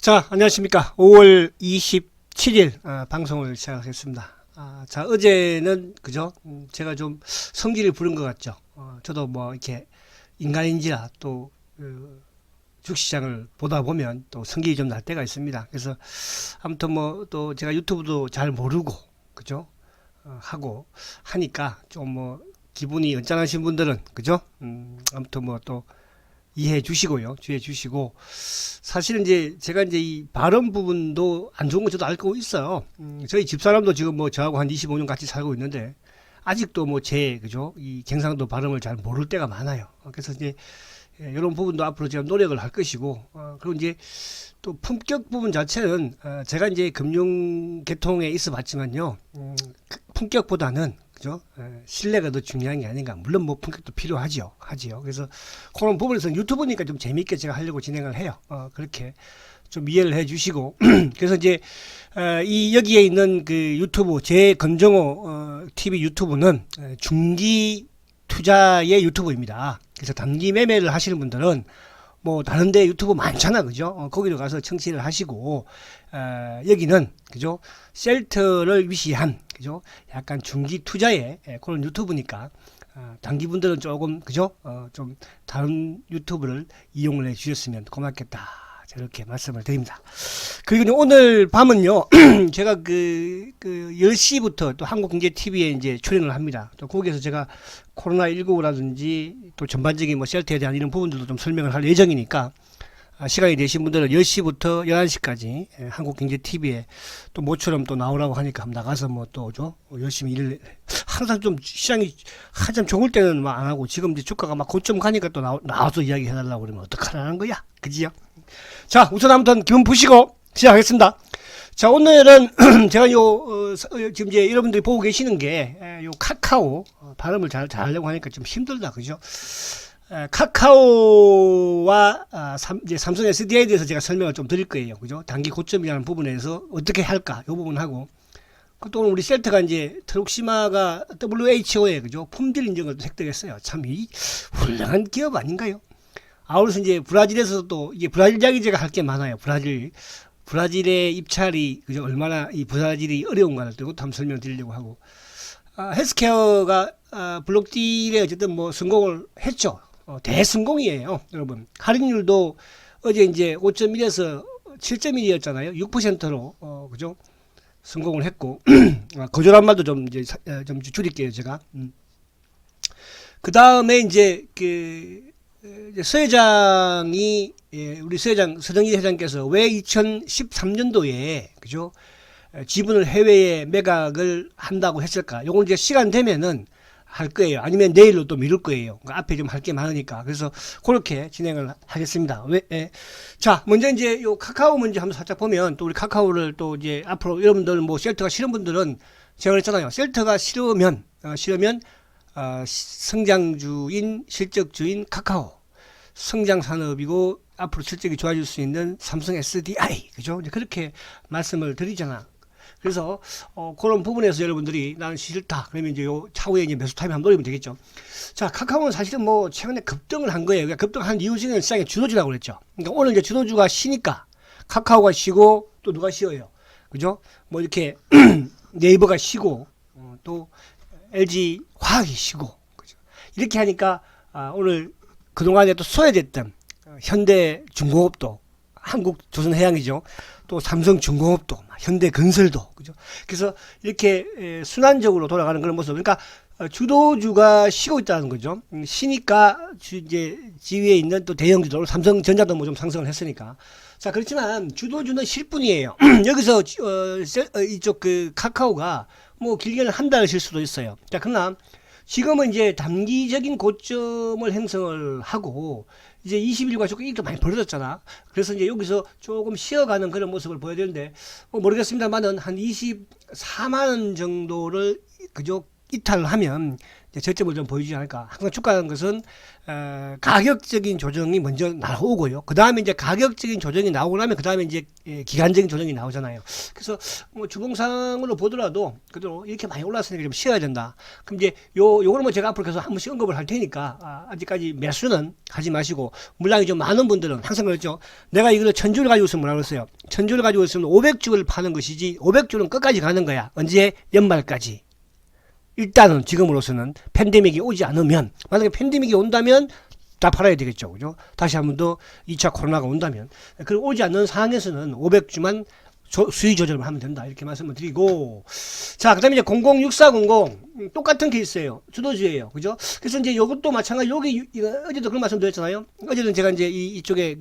자, 안녕하십니까. 5월 27일 방송을 시작하겠습니다. 자, 어제는 그죠? 제가 좀 성질을 부른 것 같죠. 저도 뭐 이렇게 인간인지라 또 주식시장을 보다 보면 또 성질이 좀 날 때가 있습니다. 그래서 아무튼 뭐 또 제가 유튜브도 잘 모르고 그죠? 하고 하니까 좀 뭐 기분이 언짢으신 분들은 그죠? 아무튼 뭐 또 이해해 주시고요. 주의해 주시고. 사실은 이제 제가 이제 이 발음 부분도 안 좋은 거 저도 알고 있어요. 저희 집사람도 지금 뭐 저하고 한 25년 같이 살고 있는데 아직도 뭐 그죠? 이 경상도 발음을 잘 모를 때가 많아요. 그래서 이제 이런 부분도 앞으로 제가 노력을 할 것이고, 그리고 이제 또 품격 부분 자체는 제가 이제 금융 계통에 있어 봤지만요. 품격보다는 그죠? 신뢰가 더 중요한 게 아닌가. 물론 뭐 품격도 필요하지요. 하지요. 그래서 그런 부분에서 유튜브니까 좀 재밌게 제가 하려고 진행을 해요. 그렇게 좀 이해를 해 주시고. 그래서 이제 이 여기에 있는 그 유튜브 제건정호 TV 유튜브는 중기 투자의 유튜브입니다. 그래서 단기 매매를 하시는 분들은 뭐 다른데 유튜브 많잖아, 그죠? 거기로 가서 청취를 하시고 여기는 그죠? 셀트를 위시한 그죠? 약간 중기 투자의 그런 유튜브니까 단기분들은 조금 그죠? 좀 다른 유튜브를 이용을 해 주셨으면 고맙겠다. 이렇게 말씀을 드립니다. 그리고 오늘 밤은요, 제가 그 10시부터 또 한국경제TV에 이제 출연을 합니다. 또 거기에서 제가 코로나19라든지 또 전반적인 뭐 셀트에 대한 이런 부분들도 좀 설명을 할 예정이니까, 시간이 되신 분들은 10시부터 11시까지 한국경제TV에 또 모처럼 또 나오라고 하니까 한번 나가서 뭐 또 열심히 일을, 항상 좀 시장이 한참 좋을 때는 막 안 하고 지금 이제 주가가 막 고점 가니까 또 나와서 이야기 해달라고 그러면 어떡하라는 거야. 그지요? 자, 우선 아무튼 기분 푸시고 시작하겠습니다. 자, 오늘은 제가 지금 이제 여러분들이 보고 계시는 게 요 카카오 발음을 잘 하려고 하니까 좀 힘들다, 그죠? 카카오와 이제 삼성 SDI에 대해서 제가 설명을 좀 드릴 거예요, 그죠? 단기 고점이라는 부분에서 어떻게 할까, 요 부분하고 또 오늘 우리 셀트가 이제 트록시마가 WHO에 그죠? 품질 인증을 획득했어요. 참 이 훌륭한 기업 아닌가요? 아울러서 이제 브라질에서 또 이게 브라질 이야기 제가 할 게 많아요. 브라질의 입찰이 그죠? 얼마나 이 브라질이 어려운가를 또 한번 설명드리려고 하고, 헬스케어가 블록딜에 어쨌든 뭐 성공을 했죠. 대성공이에요, 여러분. 할인율도 어제 이제 5.1에서 7.1이었잖아요. 6%로 그죠? 성공을 했고 거절한 말도 좀 이제 좀 줄일게요, 제가. 그 다음에 이제 서 회장이 우리 서정희 회장께서 왜 2013년도에 그죠? 지분을 해외에 매각을 한다고 했을까? 요건 이제 시간 되면은 할 거예요. 아니면 내일로 또 미룰 거예요. 그러니까 앞에 좀 할 게 많으니까. 그래서 그렇게 진행을 하겠습니다. 자, 먼저 이제 요 카카오 문제 한번 살짝 보면 또 우리 카카오를 또 이제 앞으로 여러분들 뭐 셀트가 싫은 분들은 제가 그랬잖아요. 셀트가 싫으면 성장주인 실적주인 카카오, 성장 산업이고 앞으로 실적이 좋아질 수 있는 삼성 SDI, 그죠? 이제 그렇게 말씀을 드리잖아. 그래서 그런 부분에서 여러분들이 나는 싫다. 그러면 이제 요 차후에 이제 매수 타임 한번 노리면 되겠죠. 자, 카카오는 사실은 뭐 최근에 급등을 한 거예요. 그러니까 급등한 이유 중에는 시장의 주도주라고 그랬죠. 그러니까 오늘 이제 주도주가 쉬니까 카카오가 쉬고 또 누가 쉬어요. 그죠? 뭐 이렇게 네이버가 쉬고 또 LG 화학이 쉬고 그죠? 이렇게 하니까 오늘 그동안에 또 소외됐던 현대중공업도 한국조선해양이죠. 또 삼성중공업도 현대건설도 그죠. 그래서 이렇게 순환적으로 돌아가는 그런 모습. 그러니까 주도주가 쉬고 있다는 거죠. 쉬니까 이제 지위에 있는 또 대형주도 삼성전자도 뭐 좀 상승을 했으니까. 자, 그렇지만 주도주는 쉴 뿐이에요. 여기서 이쪽 그 카카오가 뭐 길게는 한 달을 쉴 수도 있어요. 자, 그러나 지금은 이제 단기적인 고점을 형성을 하고 이제 20일과 조금 이익도 많이 벌어졌잖아. 그래서 이제 여기서 조금 쉬어가는 그런 모습을 보여야 되는데 모르겠습니다만은 한 24만 원 정도를 그저 이탈을 하면 저점을 좀 보여주지 않을까. 항상 주가라는 것은 가격적인 조정이 먼저 나오고요. 그 다음에 이제 가격적인 조정이 나오고 나면 그 다음에 이제 기간적인 조정이 나오잖아요. 그래서 뭐 주봉상으로 보더라도 그대로 이렇게 많이 올랐으니까 좀 쉬어야 된다. 그럼 이제 요거는 뭐 제가 앞으로 계속 한 번씩 언급을 할 테니까 아직까지 매수는 하지 마시고, 물량이 좀 많은 분들은 항상 그렇죠. 내가 이걸 1000주를 가지고 있으면 뭐라 그랬어요? 1000주를 가지고 있으면 500주를 파는 것이지 500주는 끝까지 가는 거야. 언제? 연말까지. 일단은 지금으로서는 팬데믹이 오지 않으면, 만약에 팬데믹이 온다면 다 팔아야 되겠죠. 그죠? 다시 한 번 더 2차 코로나가 온다면. 그리고 오지 않는 상황에서는 500주만 수위 조절을 하면 된다. 이렇게 말씀을 드리고. 자, 그 다음에 이제 006400. 똑같은 케이스예요. 주도주예요. 그죠? 그래서 이제 이것도 마찬가지. 여기, 어제도 그런 말씀 드렸잖아요. 어제는 제가 이제 이쪽에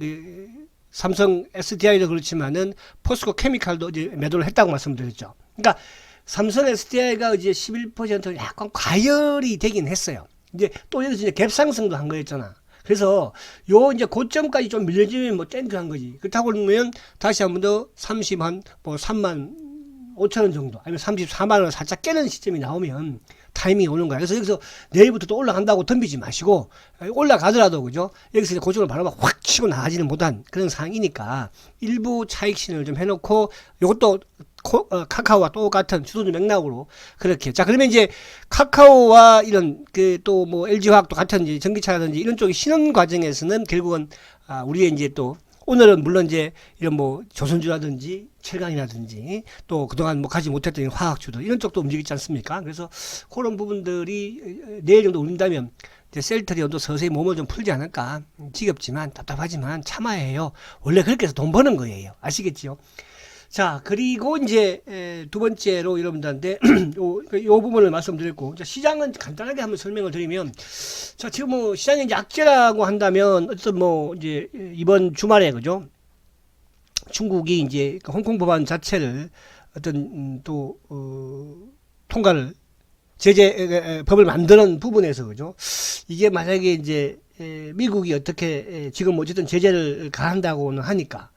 삼성 SDI도 그렇지만은 포스코 케미칼도 이제 매도를 했다고 말씀드렸죠. 그러니까 삼성 SDI가 이제 11% 약간 과열이 되긴 했어요. 이제 또 여기서 이제 갭상승도 한 거였잖아. 그래서 요 이제 고점까지 좀 밀려지면 뭐 땡큐한 거지. 그렇다고 그러면 다시 한 번 더 30한 뭐 3만 5천 원 정도, 아니면 34만 원을 살짝 깨는 시점이 나오면 타이밍이 오는 거야. 그래서 여기서 내일부터 또 올라간다고 덤비지 마시고, 올라가더라도 그죠? 여기서 이제 고점을 바로 확 치고 나가지는 못한 그런 상황이니까 일부 차익 실현을 좀 해놓고, 요것도 카카오와 똑같은 주도주 맥락으로 그렇게. 자, 그러면 이제 카카오와 이런 또 뭐 LG화학도 같은 이제 전기차라든지 이런 쪽의 신흥 과정에서는 결국은 우리의 이제 또 오늘은 물론 이제 이런 뭐 조선주라든지 철강이라든지 또 그동안 뭐 가지 못했던 화학주들 이런 쪽도 움직이지 않습니까? 그래서 그런 부분들이 내일 정도 울린다면 이제 셀트리온도 서서히 몸을 좀 풀지 않을까. 지겹지만 답답하지만 참아야 해요. 원래 그렇게 해서 돈 버는 거예요. 아시겠지요? 자, 그리고 이제 두 번째로 여러분들한테 요 부분을 말씀드렸고, 자, 시장은 간단하게 한번 설명을 드리면, 자, 지금 뭐 시장이 이제 악재라고 한다면 어쨌든 뭐 이제 이번 주말에 그죠? 중국이 이제 홍콩 법안 자체를 어떤 통과를 법을 만드는 부분에서 그죠? 이게 만약에 이제 미국이 어떻게 지금 어쨌든 제재를 가한다고는 하니까.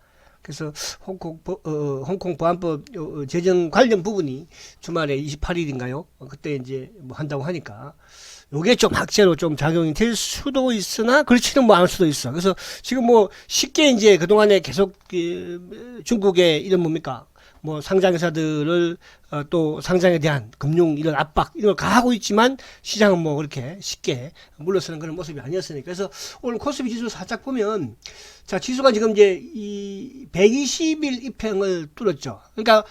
그래서 홍콩 보안법 제정 관련 부분이 주말에 28일인가요? 그때 이제 뭐 한다고 하니까 요게 좀 악재로 좀 작용이 될 수도 있으나 그렇지는 뭐 않을 수도 있어. 그래서 지금 뭐 쉽게 이제 그동안에 계속 중국의 이런 뭡니까? 뭐 상장회사들을 또 상장에 대한 금융 이런 압박 이런 걸 가하고 있지만 시장은 뭐 그렇게 쉽게 물러서는 그런 모습이 아니었으니까. 그래서 오늘 코스피 지수 살짝 보면, 자, 지수가 지금 이제 이 120일 이평을 뚫었죠. 그러니까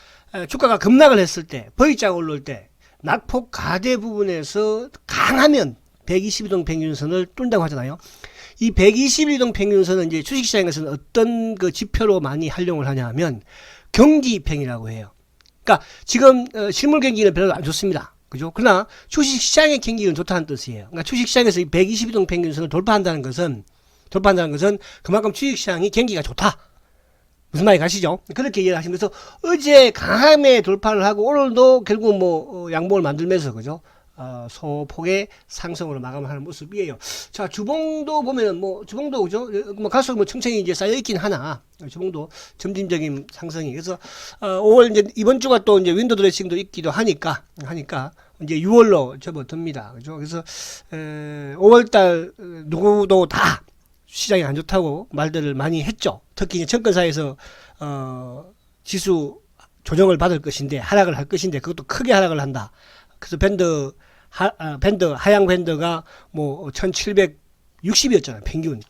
주가가 급락을 했을 때, V자가 올라올 때 낙폭 가대 부분에서 강하면 120일동 평균선을 뚫는다고 하잖아요. 이 121일동 평균선은 이제 주식시장에서는 어떤 그 지표로 많이 활용을 하냐 하면 경기평이라고 해요. 그러니까 지금 실물 경기는 별로 안 좋습니다. 그죠? 그러나 주식시장의 경기는 좋다는 뜻이에요. 그러니까 주식시장에서 이 120일동 평균선을 돌파한다는 것은 그만큼 주식시장이 경기가 좋다. 무슨 말이 가시죠? 그렇게 이해를 하시면, 그래서 어제 강함에 돌파를 하고 오늘도 결국 뭐 양봉을 만들면서 그죠? 소폭의 상승으로 마감하는 모습이에요. 자, 주봉도 보면은 뭐 주봉도 그죠? 뭐 갈수록 뭐 층층이 이제 쌓여 있긴 하나 주봉도 점진적인 상승이. 그래서 5월 이제 이번 주가 또 이제 윈도 드레싱도 있기도 하니까 이제 6월로 접어듭니다. 그죠? 그래서 5월달 누구도 다 시장이 안 좋다고 말들을 많이 했죠. 특히 이제 증권사에서 지수 조정을 받을 것인데, 하락을 할 것인데 그것도 크게 하락을 한다. 그래서 하향 밴드가 뭐 1760이었잖아요. 평균.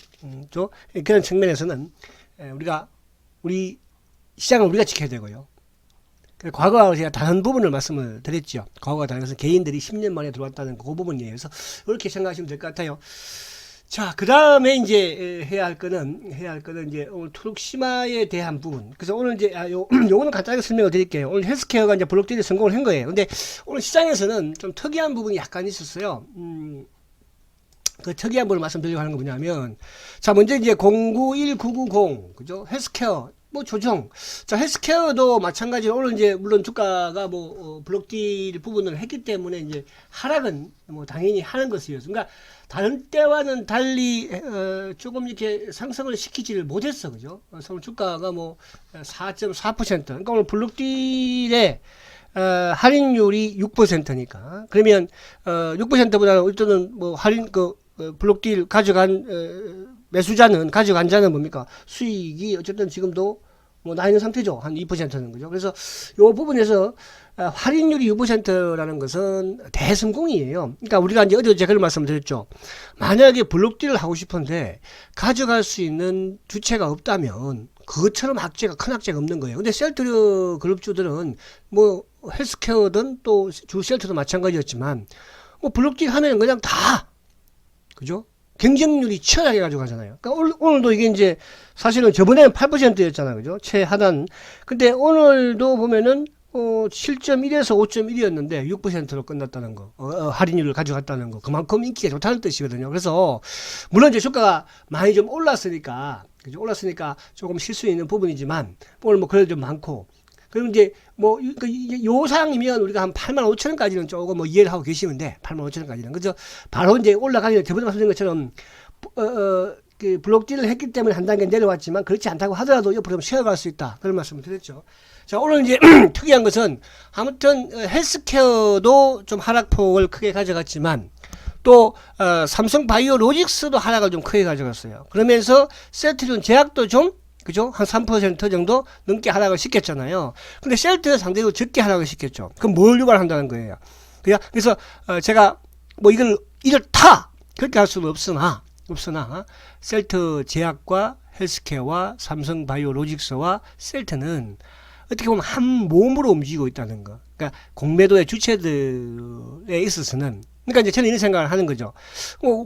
그런 측면에서는 우리 시장을 우리가 지켜야 되고요. 과거와 제가 다른 부분을 말씀을 드렸죠. 과거와 다른 것은 개인들이 10년 만에 들어왔다는 그 부분이에요. 그래서 이렇게 생각하시면 될 것 같아요. 자, 그 다음에 이제 해야 할 거는 이제 오늘 투룩시마에 대한 부분. 그래서 오늘 이제 요거는 간단하게 설명을 드릴게요. 오늘 헬스케어가 이제 블록딜에 성공을 한 거예요. 근데 오늘 시장에서는 좀 특이한 부분이 약간 있었어요. 그 특이한 부분을 말씀드리려고 하는 건 뭐냐면, 자, 먼저 이제 091990 그죠? 헬스케어 뭐 조정. 자, 헬스케어도 마찬가지로 오늘 이제 물론 주가가 뭐 블록딜 부분을 했기 때문에 이제 하락은 뭐 당연히 하는 것이었어. 그러니까 다른 때와는 달리 조금 이렇게 상승을 시키지를 못했어. 그죠? 그래서 오늘 주가가 뭐 4.4%. 그러니까 오늘 블록딜에 할인율이 6%니까. 그러면, 6%보다는 일단은 뭐 할인, 블록딜 가져간, 매수자는, 가져간 자는 뭡니까? 수익이 어쨌든 지금도 뭐 나 있는 상태죠. 한 2%는 거죠. 그래서 요 부분에서 할인율이 6%라는 것은 대성공이에요. 그러니까 우리가 이제 어제 제가 그런 말씀을 드렸죠. 만약에 블록딜을 하고 싶은데 가져갈 수 있는 주체가 없다면 그것처럼 큰 악재가 없는 거예요. 근데 셀트 그룹주들은 뭐 헬스케어든 또 주 셀트도 마찬가지였지만 뭐 블록딜 하면 그냥 다 그죠? 경쟁률이 치열하게 가져가잖아요. 그러니까 오늘도 이게 이제 사실은 저번에는 8%였잖아요. 그죠? 최하단. 근데 오늘도 보면은 7.1에서 5.1이었는데 6%로 끝났다는 거. 할인율을 가져갔다는 거. 그만큼 인기가 좋다는 뜻이거든요. 그래서 물론 이제 주가가 많이 좀 올랐으니까 그죠? 올랐으니까 조금 실수 있는 부분이지만 오늘 뭐 그래도 좀 많고 그럼 이제 뭐 요 상황이면 우리가 한 85,000원까지는 조금 뭐 이해를 하고 계시면 돼. 85,000원까지는. 그죠? 바로 이제 올라가기 전에 저번에 말씀드린 것처럼 그 블록딜을 했기 때문에 한 단계 내려왔지만 그렇지 않다고 하더라도 옆으로 좀 쉬어갈 수 있다. 그런 말씀을 드렸죠. 자, 오늘 이제 특이한 것은 아무튼 헬스케어도 좀 하락폭을 크게 가져갔지만 또 삼성 바이오 로직스도 하락을 좀 크게 가져갔어요. 그러면서 셀트리온 제약도 좀 그죠? 한 3% 정도 넘게 하락을 시켰잖아요. 근데 셀트는 상대적으로 적게 하락을 시켰죠. 그럼 뭘 유발한다는 거예요? 그래서 제가 뭐 이걸 타! 그렇게 할 수는 없으나 셀트 제약과 헬스케어와 삼성 바이오 로직스와 셀트는 어떻게 보면 한 몸으로 움직이고 있다는 거. 그러니까 공매도의 주체들에 있어서는 그러니까 이제 저는 이런 생각을 하는 거죠.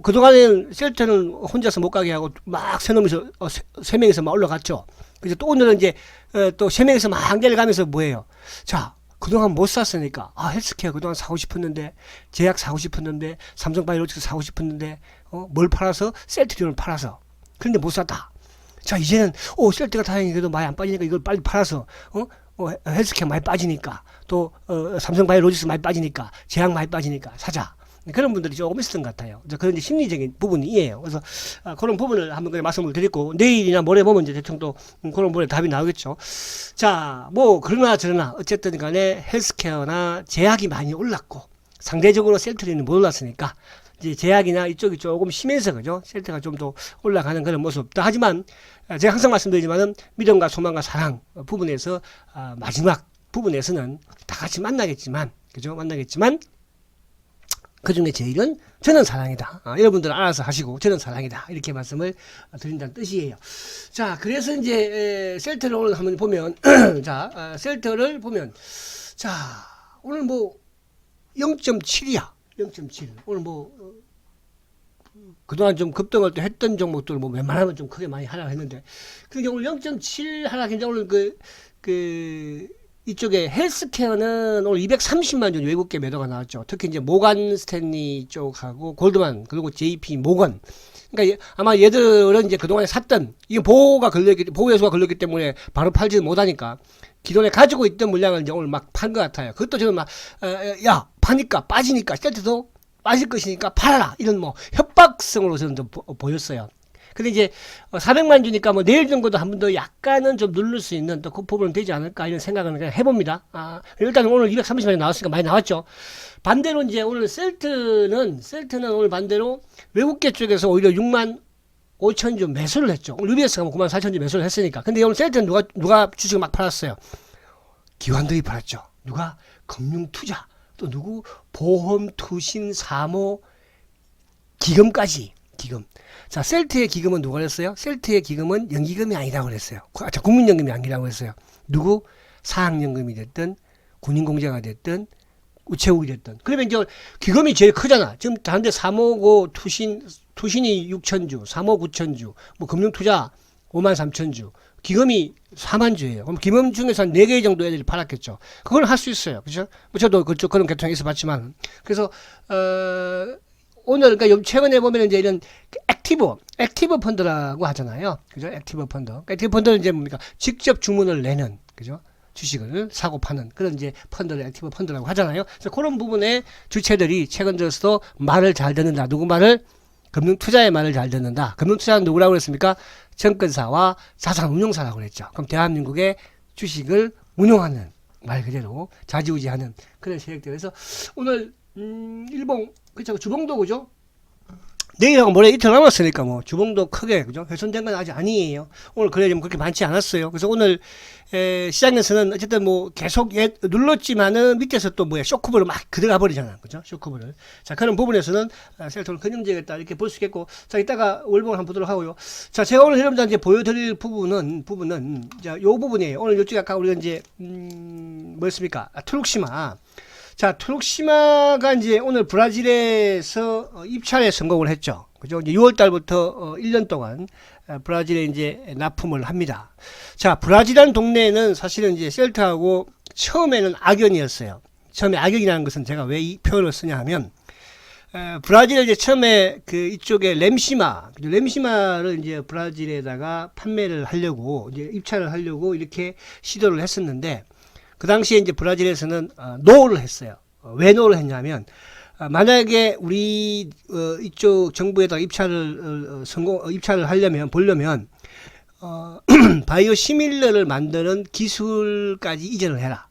그동안에는 셀트는 혼자서 못 가게 하고 막 세 명이서 막 올라갔죠. 그래서 또 오늘은 이제 또 세 명이서 막 한계를 가면서 뭐예요? 자, 그동안 못 샀으니까 헬스케어 그동안 사고 싶었는데 제약 사고 싶었는데 삼성바이오로직스 사고 싶었는데 뭘 팔아서 셀트리온을 팔아서 그런데 못 샀다. 자, 이제는 셀트가 다행히 그래도 많이 안 빠지니까 이걸 빨리 팔아서 헬스케어 많이 빠지니까 또 삼성바이오로직스 많이 빠지니까 제약 많이 빠지니까 사자. 그런 분들이 조금 있었던 것 같아요. 그런 이제 심리적인 부분이에요. 그래서 그런 부분을 한번 그냥 말씀을 드리고 내일이나 모레 보면 이제 대충 또 그런 부분에 답이 나오겠죠. 자, 뭐 그러나 저러나 어쨌든 간에 헬스케어나 제약이 많이 올랐고 상대적으로 셀트리는 못 올랐으니까 이제 제약이나 이쪽이 조금 쉬면서 그죠? 셀트가 좀 더 올라가는 그런 모습. 하지만 제가 항상 말씀드리지만은 믿음과 소망과 사랑 부분에서 마지막 부분에서는 다 같이 만나겠지만 그죠? 만나겠지만 그 중에 제일은 저는 사랑이다. 여러분들은 알아서 하시고 저는 사랑이다. 이렇게 말씀을 드린다는 뜻이에요. 자, 그래서 이제 셀트를 오늘 한번 보면 자, 셀트를 보면 자, 오늘 뭐 0.7이야. 0.7. 오늘 뭐 그동안 좀 급등을 또 했던 종목들 뭐 웬만하면 좀 크게 많이 하락했는데 근데 오늘 0.7 하락인데 오늘 이쪽에 헬스케어는 오늘 230만 주 외국계 매도가 나왔죠. 특히 이제 모간 스탠리 쪽하고 골드만 그리고 JP 모건. 그러니까 아마 얘들은 이제 그동안에 샀던 이게 보호 요소가 걸렸기 때문에 바로 팔지는 못하니까 기존에 가지고 있던 물량을 이제 오늘 막 판 것 같아요. 그것도 저는 막 파니까 빠지니까 셀트도 빠질 것이니까 팔아라 이런 뭐 협박성으로 저는 좀 보였어요. 근데 이제 400만 주니까 뭐 내일 정도도 한 번 더 약간은 좀 누를 수 있는 또 그 부분은 되지 않을까 이런 생각을 그냥 해봅니다. 일단 오늘 230만이 나왔으니까 많이 나왔죠. 반대로 이제 오늘 셀트는 오늘 반대로 외국계 쪽에서 오히려 6만 5천 주 매수를 했죠. 오늘 UBS가 뭐 9만 4천 주 매수를 했으니까. 근데 오늘 셀트는 누가 주식을 막 팔았어요? 기관들이 팔았죠. 누가? 금융투자. 또 누구? 보험, 투신, 사모, 기금까지. 기금. 자, 셀트의 기금은 누가 그랬어요? 셀트의 기금은 연기금이 아니라고 그랬어요. 국민연금이 아니라고 했어요. 누구? 사학연금이 됐든, 군인공제가 됐든, 우체국이 됐든. 그러면 이제 기금이 제일 크잖아. 지금 다른데 사모고 투신이 6천주, 사모 9천주, 뭐 금융투자 5만 3천주, 기금이 4만 주예요. 그럼 기금 중에서 한 4개 정도 애들이 팔았겠죠. 그걸 할 수 있어요. 그죠? 뭐 저도 그런 계통에 있어 봤지만. 그래서, 오늘, 그러니까 최근에 보면 이제 이런 액티브 펀드라고 하잖아요. 그죠? 액티브 펀드. 액티브 펀드는 이제 뭡니까? 직접 주문을 내는, 그죠? 주식을 사고 파는 그런 이제 펀드를 액티브 펀드라고 하잖아요. 그래서 그런 부분에 주체들이 최근 들어서도 말을 잘 듣는다. 누구 말을? 금융투자의 말을 잘 듣는다. 금융투자는 누구라고 그랬습니까? 증권사와 자산운용사라고 그랬죠. 그럼 대한민국의 주식을 운용하는 말 그대로 좌지우지하는 그런 세력들. 그래서 오늘 일본 그쵸 주봉도 그죠? 내일하고 모레 이틀 남았으니까 뭐 주봉도 크게 그죠? 훼손된 건 아직 아니에요. 오늘 거래량이 그렇게 많지 않았어요. 그래서 오늘 시장에서는 어쨌든 뭐 계속 눌렀지만은 밑에서 또 뭐야 쇼크볼을 막 들어가 버리잖아, 그죠? 쇼크볼을. 자 그런 부분에서는 셀토를 근영지겠다 이렇게 볼 수 있겠고, 자 이따가 월봉을 한번 보도록 하고요. 자 제가 오늘 여러분들한테 보여드릴 부분은 자요 부분이에요. 오늘 요쪽에 아까 우리가 이제 뭐였습니까? 트룩시마. 자, 트룩시마가 이제 오늘 브라질에서 입찰에 성공을 했죠. 그죠? 이제 6월 달부터 1년 동안 브라질에 이제 납품을 합니다. 자, 브라질이라는 동네는 사실은 이제 셀트하고 처음에는 악연이었어요. 처음에 악연이라는 것은 제가 왜 이 표현을 쓰냐 하면, 브라질에 이제 처음에 그 이쪽에 램시마를 이제 브라질에다가 판매를 하려고, 이제 입찰을 하려고 이렇게 시도를 했었는데, 그 당시에 이제 브라질에서는 노를 했어요. 왜 노를 했냐면 만약에 우리 이쪽 정부에다가 입찰을 하려면 보려면 바이오 시밀러를 만드는 기술까지 이전을 해라.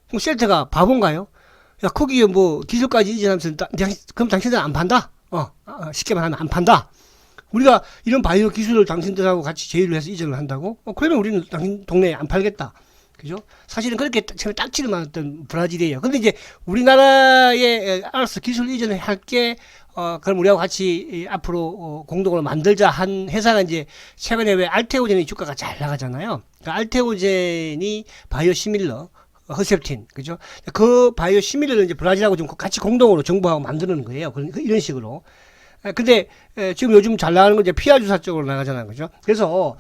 그럼 셀트가 바본가요? 야 거기에 뭐 기술까지 이전하면서 그럼 당신들은 안 판다? 쉽게 말하면 안 판다. 우리가 이런 바이오 기술을 당신들하고 같이 제휴를 해서 이전을 한다고? 그러면 우리는 당신 동네에 안 팔겠다. 그죠? 사실은 그렇게 처음에 딱지를 맞았던 브라질이에요. 근데 이제 우리나라에 알아서 기술 이전을 할게, 그럼 우리하고 같이 앞으로 공동으로 만들자 한 회사가 이제 최근에 왜 알테오젠이 주가가 잘 나가잖아요. 그러니까 알테오젠이 바이오 시밀러, 허셉틴, 그죠? 그 바이오 시밀러를 이제 브라질하고 좀 같이 공동으로 정부하고 만드는 거예요. 이런 식으로. 근데 지금 요즘 잘 나가는 건 이제 피하 주사 쪽으로 나가잖아요, 그죠? 그래서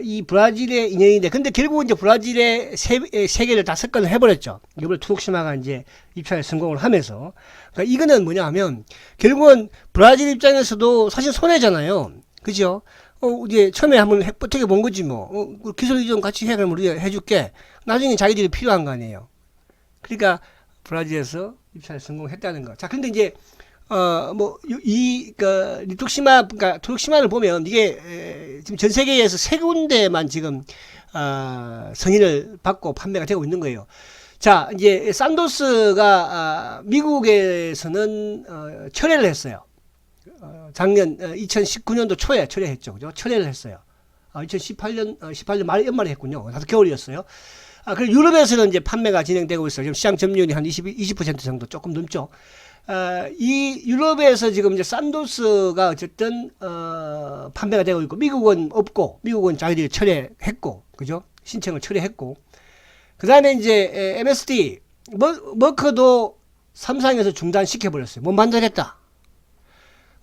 이 브라질의 인연인데, 근데 결국은 이제 브라질의 세 개를 다 습관을 해버렸죠. 이번에 투옥시마가 이제 입찰에 성공을 하면서, 그러니까 이거는 뭐냐하면 결국은 브라질 입장에서도 사실 손해잖아요, 그죠? 이제 처음에 한번 어떻게 본 거지 뭐, 기술 이전 같이 해 그러면 우리가 해줄게. 나중에 자기들이 필요한 거 아니에요. 그러니까 브라질에서 입찰에 성공했다는 거. 자, 근데 이제 트룩시마를 보면 이게 지금 전 세계에서 세 군데만 지금 승인을 받고 판매가 되고 있는 거예요. 자, 이제 산도스가 미국에서는 철회를 했어요. 작년 2019년도 초에 철회했죠, 그죠? 철회를 했어요. 18년 말 연말에 했군요. 다소 겨울이었어요. 그리고 유럽에서는 이제 판매가 진행되고 있어요. 지금 시장 점유율이 한 20% 정도 조금 넘죠. 이 유럽에서 지금 이제 산도스가 어쨌든 판매가 되고 있고, 미국은 없고, 미국은 자기들이 철회했고, 그죠? 신청을 철회했고, 그 다음에 이제 MSD 머크도 삼성에서 중단시켜 버렸어요. 못 만들겠다.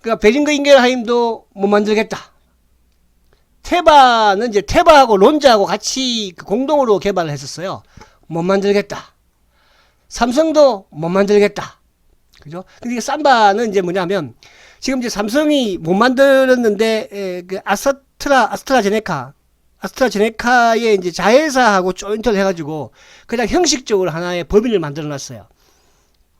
그러니까 베링거 인겔하임도 못 만들겠다. 테바는 이제 테바하고 론자하고 같이 공동으로 개발을 했었어요. 못 만들겠다. 삼성도 못 만들겠다. 그죠? 근데 삼바는 이제 뭐냐면, 지금 이제 삼성이 못 만들었는데, 그 아스트라제네카의 이제 자회사하고 조인트를 해가지고, 그냥 형식적으로 하나의 법인을 만들어 놨어요.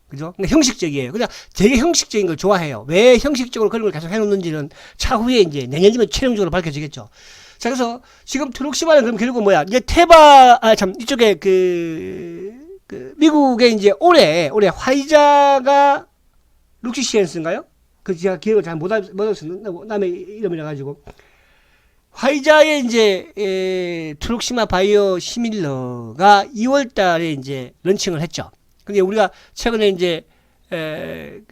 그죠? 그러니까 형식적이에요. 그냥 되게 형식적인 걸 좋아해요. 왜 형식적으로 그런 걸 계속 해놓는지는 차후에 이제 내년이면 최종적으로 밝혀지겠죠. 자, 그래서 지금 트룩시마는 그럼 결국 뭐야? 이제 이쪽에 미국에 이제 올해 화이자가 룩시시엔스인가요? 제가 기억을 잘 못 알았어요. 남의 이름이라 가지고. 화이자의 이제, 트룩시마 바이오 시밀러가 2월 달에 이제 런칭을 했죠. 근데 우리가 최근에 이제,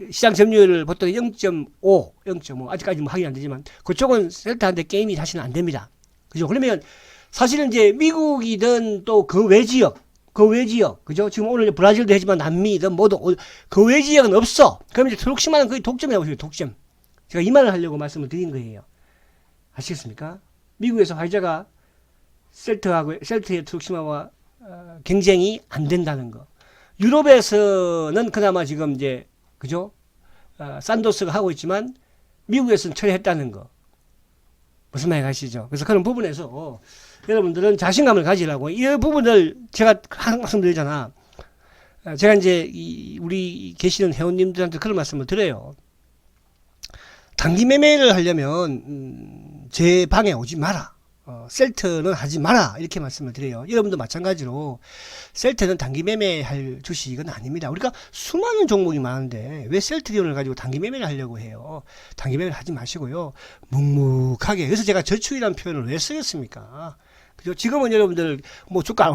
시장 점유율을 보통 0.5, 아직까지 뭐 확인 안 되지만, 그쪽은 셀타한테 게임이 사실은 안 됩니다. 그죠? 그러면 사실은 이제 미국이든 또 그 외 지역, 그죠? 지금 오늘 브라질도 했지만 남미든 모두 그 외 지역은 없어. 그럼 이제 트룩시마는 거의 독점이라고 보시면 독점. 제가 이 말을 하려고 말씀을 드린 거예요. 아시겠습니까? 미국에서 화이자가 셀트의 트룩시마와 경쟁이 안 된다는 거. 유럽에서는 그나마 지금 이제, 그죠? 산도스가 하고 있지만, 미국에서는 철회했다는 거. 무슨 말이 가시죠? 그래서 그런 부분에서, 여러분들은 자신감을 가지라고, 이 부분을 제가 항상 말씀드리잖아. 제가 이제, 우리 계시는 회원님들한테 그런 말씀을 드려요. 단기 매매를 하려면, 제 방에 오지 마라. 셀트는 하지 마라 이렇게 말씀을 드려요. 여러분도 마찬가지로 셀트는 단기 매매할 주식은 아닙니다. 우리가 수많은 종목이 많은데 왜 셀트리온을 가지고 단기 매매를 하려고 해요? 단기 매매를 하지 마시고요. 묵묵하게. 그래서 제가 저축이라는 표현을 왜 쓰겠습니까? 그죠? 지금은 여러분들 뭐 주가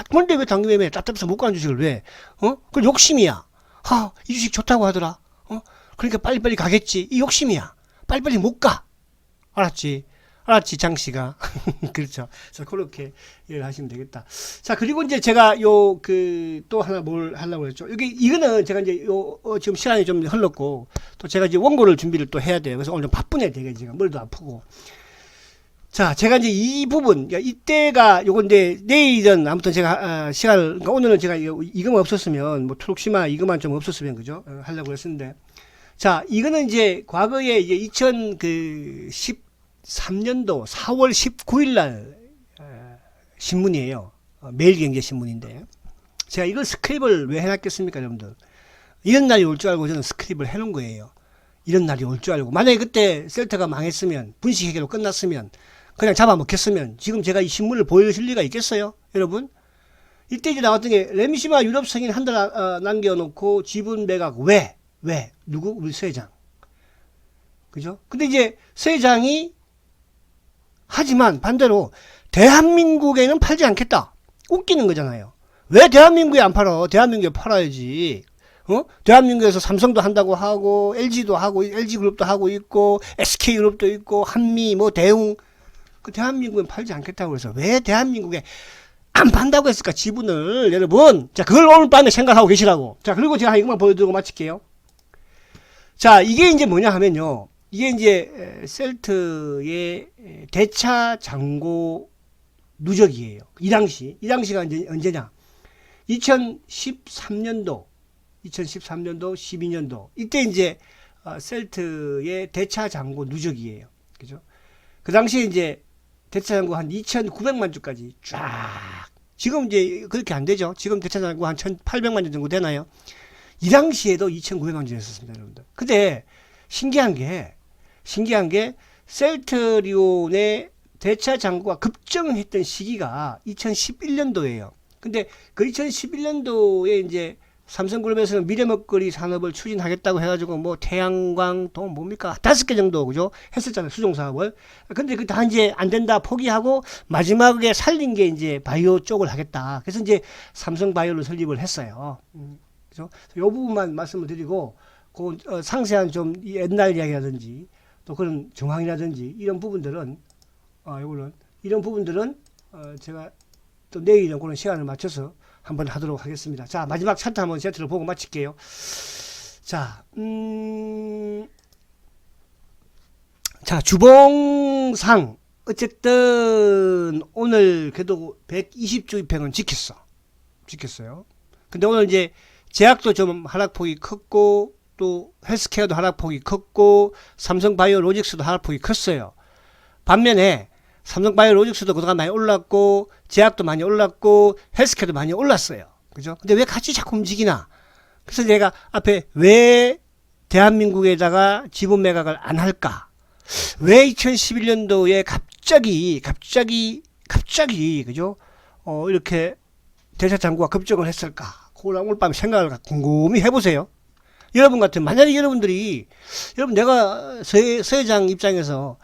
그런데 왜 단기 매매 답답해서 못 가는 주식을 왜? 그건 욕심이야. 이 주식 좋다고 하더라. 그러니까 빨리빨리 가겠지. 이 욕심이야. 빨리빨리 못 가. 알았지? 장씨가. 그렇죠. 그래서 그렇게 이해를 하시면 되겠다. 자, 그리고 이제 제가 또 하나 뭘 하려고 했죠. 이거는 제가 이제 지금 시간이 좀 흘렀고, 또 제가 이제 원고를 준비를 또 해야 돼요. 그래서 오늘 좀 바쁘네, 되게 지금. 머리도 아프고. 자, 제가 이제 이 부분, 그러니까 이때가 요건데, 내일은 아무튼 제가, 그러니까 오늘은 제가 이거만 없었으면, 뭐, 트록시마 이거만 좀 없었으면, 그죠? 하려고 했었는데. 자, 이거는 이제 과거에 이제 2013년도 4월 19일 날 신문이에요. 매일경제신문인데. 제가 이걸 스크립을 왜 해놨겠습니까, 여러분들? 이런 날이 올 줄 알고 저는 스크립을 해놓은 거예요. 이런 날이 올 줄 알고. 만약에 그때 셀트가 망했으면, 분식회계로 끝났으면, 그냥 잡아먹혔으면, 지금 제가 이 신문을 보여줄 리가 있겠어요? 여러분? 이때 이제 나왔던 게, 레미시마 유럽 승인 한 달 남겨놓고 지분 매각 왜? 누구? 우리 서 회장. 그죠? 근데 이제 서 회장이 하지만 반대로 대한민국에는 팔지 않겠다. 웃기는 거잖아요. 왜 대한민국에 안 팔아? 대한민국에 팔아야지. 대한민국에서 삼성도 한다고 하고 LG도 하고 LG그룹도 하고 있고 SK그룹도 있고 한미 뭐 대웅 그 대한민국에 팔지 않겠다고 해서 왜 대한민국에 안 판다고 했을까 지분을 여러분. 자, 그걸 오늘 밤에 생각하고 계시라고. 자, 그리고 제가 이것만 보여드리고 마칠게요. 자, 이게 이제 뭐냐 하면요. 이게 이제 셀트의 대차 잔고 누적이에요. 이 당시가 이제 언제냐? 2013년도, 12년도 이때 이제 셀트의 대차 잔고 누적이에요. 그죠? 그 당시에 이제 대차 잔고 한 2,900만 주까지 쫙. 지금 이제 그렇게 안 되죠. 지금 대차 잔고 한 1,800만 주 정도 되나요? 이 당시에도 2,900만 주였었습니다, 여러분들. 근데 신기한 게 셀트리온의 대차 잔고가 급증했던 시기가 2011년도예요. 근데 그 2011년도에 이제 삼성그룹에서는 미래먹거리 산업을 추진하겠다고 해가지고 뭐 태양광 또 뭡니까 5개 정도 그죠 했었잖아요, 수종 사업을. 근데 그 다 이제 안 된다 포기하고 마지막에 살린 게 이제 바이오 쪽을 하겠다. 그래서 이제 삼성바이오를 설립을 했어요. 그죠? 이 부분만 말씀을 드리고 그 상세한 좀 옛날 이야기라든지 또 그런 정황이라든지 이런 부분들은 이런 부분들은 제가 또 내일은 그런 시간을 맞춰서 한번 하도록 하겠습니다. 자, 마지막 차트 한번 세트를 보고 마칠게요. 자, 자, 주봉상 어쨌든 오늘 그래도 120주 입행은 지켰어요. 근데 오늘 이제 제약도 좀 하락폭이 컸고 또 헬스케어도 하락폭이 컸고 삼성바이오로직스도 하락폭이 컸어요. 반면에 삼성바이오로직스도 그동안 많이 올랐고 제약도 많이 올랐고 헬스케어도 많이 올랐어요. 그죠? 근데 왜 같이 자꾸 움직이나? 그래서 내가 앞에 왜 대한민국에다가 지분 매각을 안 할까? 왜 2011년도에 갑자기 그죠? 이렇게 대차 잔고가 급증을 했을까? 그걸 오늘 밤에 생각을 곰곰이 해보세요. 여러분 같은, 만약에 여러분들이, 내가 서 회장 입장에서,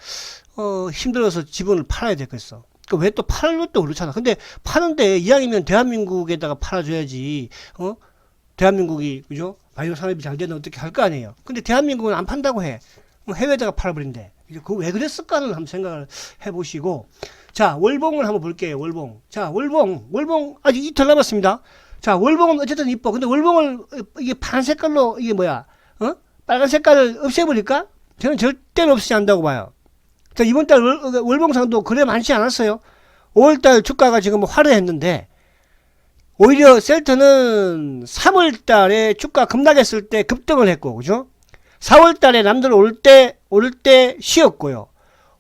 힘들어서 지분을 팔아야 되겠어. 왜 또 팔는 것도 그렇잖아. 근데 파는데 이왕이면 대한민국에다가 팔아줘야지, 대한민국이, 그죠? 바이오 산업이 잘 되면 어떻게 할 거 아니에요. 근데 대한민국은 안 판다고 해. 해외에다가 팔아버린대. 그거 왜 그랬을까는 한번 생각을 해보시고. 자, 월봉을 한번 볼게요, 월봉. 자, 월봉, 아직 이틀 남았습니다. 자, 월봉은 어쨌든 이뻐. 근데 월봉을, 이게 파란 색깔로, 이게 뭐야, 빨간 색깔을 없애버릴까? 저는 절대로 없애지 않는다고 봐요. 자, 이번 달 월봉상도 그래 많지 않았어요. 5월달 주가가 지금 화려했는데, 오히려 셀트는 3월달에 주가 급락했을 때 급등을 했고, 그죠? 4월달에 남들 오를 때 쉬었고요.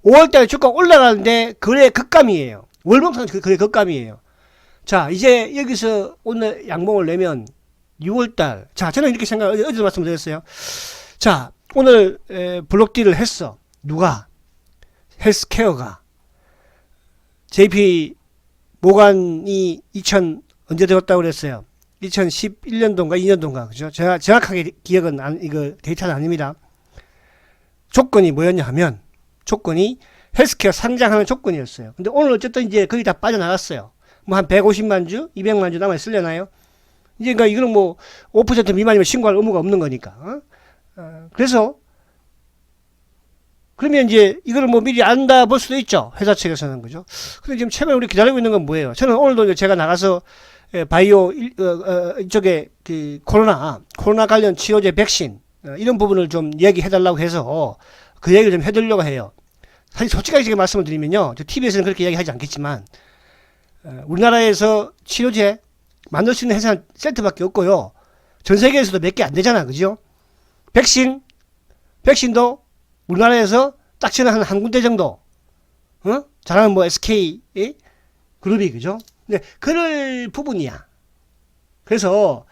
5월달에 주가 올라가는데, 그래 급감이에요. 월봉상 그래 급감이에요. 자, 이제 여기서 오늘 양봉을 내면 6월달. 자, 저는 이렇게 어제도 말씀드렸어요. 자, 오늘 블록딜을 했어. 누가? 헬스케어가. JP 모간이 언제 되었다고 그랬어요? 2011년도인가 2년도인가 그죠? 제가 정확하게 기억은 이거 데이터는 아닙니다. 조건이 뭐였냐 하면 조건이 헬스케어 상장하는 조건이었어요. 근데 오늘 어쨌든 이제 거의 다 빠져나갔어요. 뭐 한 150만 주, 200만 주 남아 있으려나요? 이제 그러니까 이거는 뭐 5% 미만이면 신고할 의무가 없는 거니까. 그래서 그러면 이제 이거를 뭐 미리 안다 볼 수도 있죠. 회사 측에서는 그죠. 근데 지금 최근에 우리 기다리고 있는 건 뭐예요? 저는 오늘도 제가 나가서 바이오 이쪽에 그 코로나 관련 치료제 백신 이런 부분을 좀 얘기해달라고 해서 그 얘기를 좀 해드리려고 해요. 사실 솔직하게 제가 말씀을 드리면요, TV에서는 그렇게 이야기하지 않겠지만 우리나라에서 치료제 만들 수 있는 회사는 세트밖에 없고요. 전 세계에서도 몇 개 안 되잖아, 그죠? 백신도 우리나라에서 딱 치는 한 군데 정도, 잘하는 뭐 SK 그룹이 그죠? 근데 그럴 부분이야. 그래서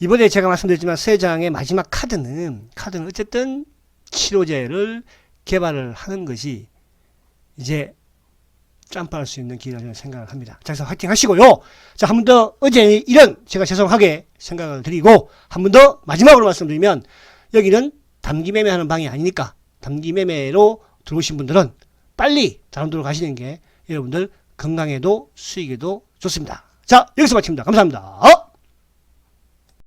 이번에 제가 말씀드렸지만 수 회장의 마지막 카드는 어쨌든 치료제를 개발을 하는 것이 이제 점프할 수 있는 기회라고 생각을 합니다. 자, 그래서 화이팅 하시고요. 자, 한 번 더 어제 일은 제가 죄송하게 생각을 드리고 한 번 더 마지막으로 말씀드리면 여기는 단기 매매하는 방이 아니니까 단기 매매로 들어오신 분들은 빨리 다운로드 가시는 게 여러분들 건강에도 수익에도 좋습니다. 자, 여기서 마칩니다. 감사합니다.